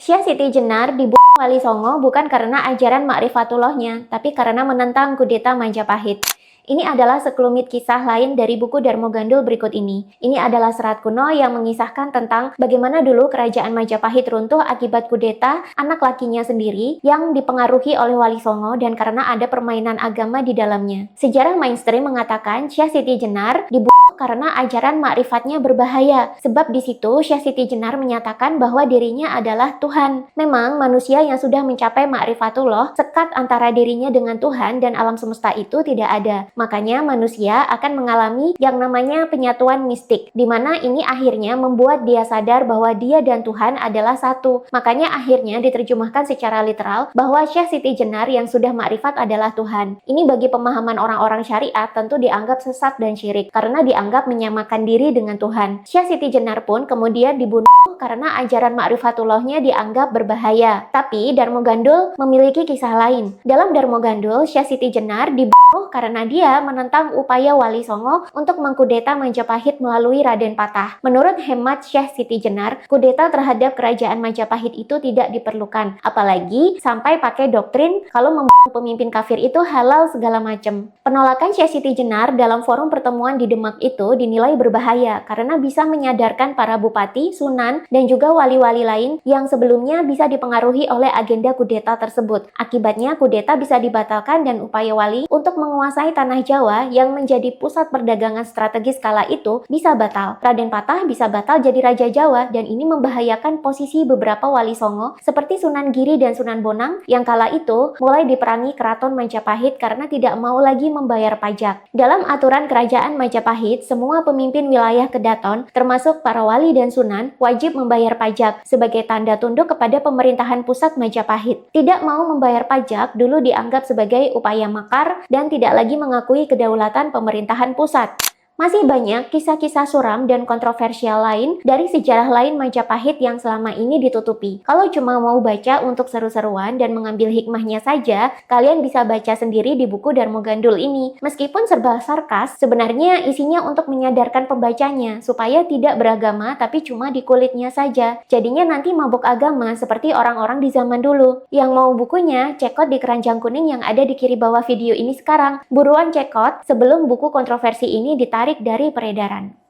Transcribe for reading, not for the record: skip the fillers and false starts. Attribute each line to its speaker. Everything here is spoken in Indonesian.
Speaker 1: Syekh Siti Jenar dibunuh Wali Songo bukan karena ajaran Ma'rifatullahnya, tapi karena menentang kudeta Majapahit. Ini adalah sekelumit kisah lain dari buku Darmo Gandul berikut ini. Ini adalah serat kuno yang mengisahkan tentang bagaimana dulu kerajaan Majapahit runtuh akibat kudeta anak lakinya sendiri yang dipengaruhi oleh Wali Songo dan karena ada permainan agama di dalamnya. Sejarah mainstream mengatakan Syekh Siti Jenar dibunuh karena ajaran makrifatnya berbahaya. Sebab di situ Syekh Siti Jenar menyatakan bahwa dirinya adalah Tuhan. Memang manusia yang sudah mencapai makrifatullah, sekat antara dirinya dengan Tuhan dan alam semesta itu tidak ada. Makanya manusia akan mengalami yang namanya penyatuan mistik, di mana ini akhirnya membuat dia sadar bahwa dia dan Tuhan adalah satu. Makanya akhirnya diterjemahkan secara literal bahwa Syekh Siti Jenar yang sudah makrifat adalah Tuhan. Ini bagi pemahaman orang-orang syariat tentu dianggap sesat dan syirik, karena dianggap menyamakan diri dengan Tuhan. Syekh Siti Jenar pun kemudian dibunuh karena ajaran Ma'rifatullahnya dianggap berbahaya. Tapi Darmo Gandul memiliki kisah lain. Dalam Darmo Gandul, Syekh Siti Jenar dibunuh karena dia menentang upaya Wali Songo untuk mengkudeta Majapahit melalui Raden Patah. Menurut hemat Syekh Siti Jenar, kudeta terhadap kerajaan Majapahit itu tidak diperlukan. Apalagi sampai pakai doktrin kalau membunuh pemimpin kafir itu halal segala macam. Penolakan Syekh Siti Jenar dalam forum pertemuan di Demak itu dinilai berbahaya karena bisa menyadarkan para bupati, sunan, dan juga wali-wali lain yang sebelumnya bisa dipengaruhi oleh agenda kudeta tersebut. Akibatnya kudeta bisa dibatalkan dan upaya wali untuk menguasai tanah Jawa yang menjadi pusat perdagangan strategis kala itu bisa batal. Raden Patah bisa batal jadi Raja Jawa dan ini membahayakan posisi beberapa wali Songo seperti Sunan Giri dan Sunan Bonang yang kala itu mulai diperangi Keraton Majapahit karena tidak mau lagi membayar pajak. Dalam aturan kerajaan Majapahit, semua pemimpin wilayah Kedaton termasuk para wali dan sunan wajib membayar pajak sebagai tanda tunduk kepada pemerintahan pusat Majapahit. Tidak mau membayar pajak dulu dianggap sebagai upaya makar dan tidak lagi mengakui kedaulatan pemerintahan pusat. Masih banyak kisah-kisah suram dan kontroversial lain dari sejarah lain Majapahit yang selama ini ditutupi. Kalau cuma mau baca untuk seru-seruan dan mengambil hikmahnya saja, kalian bisa baca sendiri di buku Darmo Gandul ini. Meskipun serba sarkas, sebenarnya isinya untuk menyadarkan pembacanya supaya tidak beragama tapi cuma di kulitnya saja. Jadinya nanti mabuk agama seperti orang-orang di zaman dulu. Yang mau bukunya, cekot di keranjang kuning yang ada di kiri bawah video ini sekarang. Buruan cekot sebelum buku kontroversi ini ditarik dari peredaran.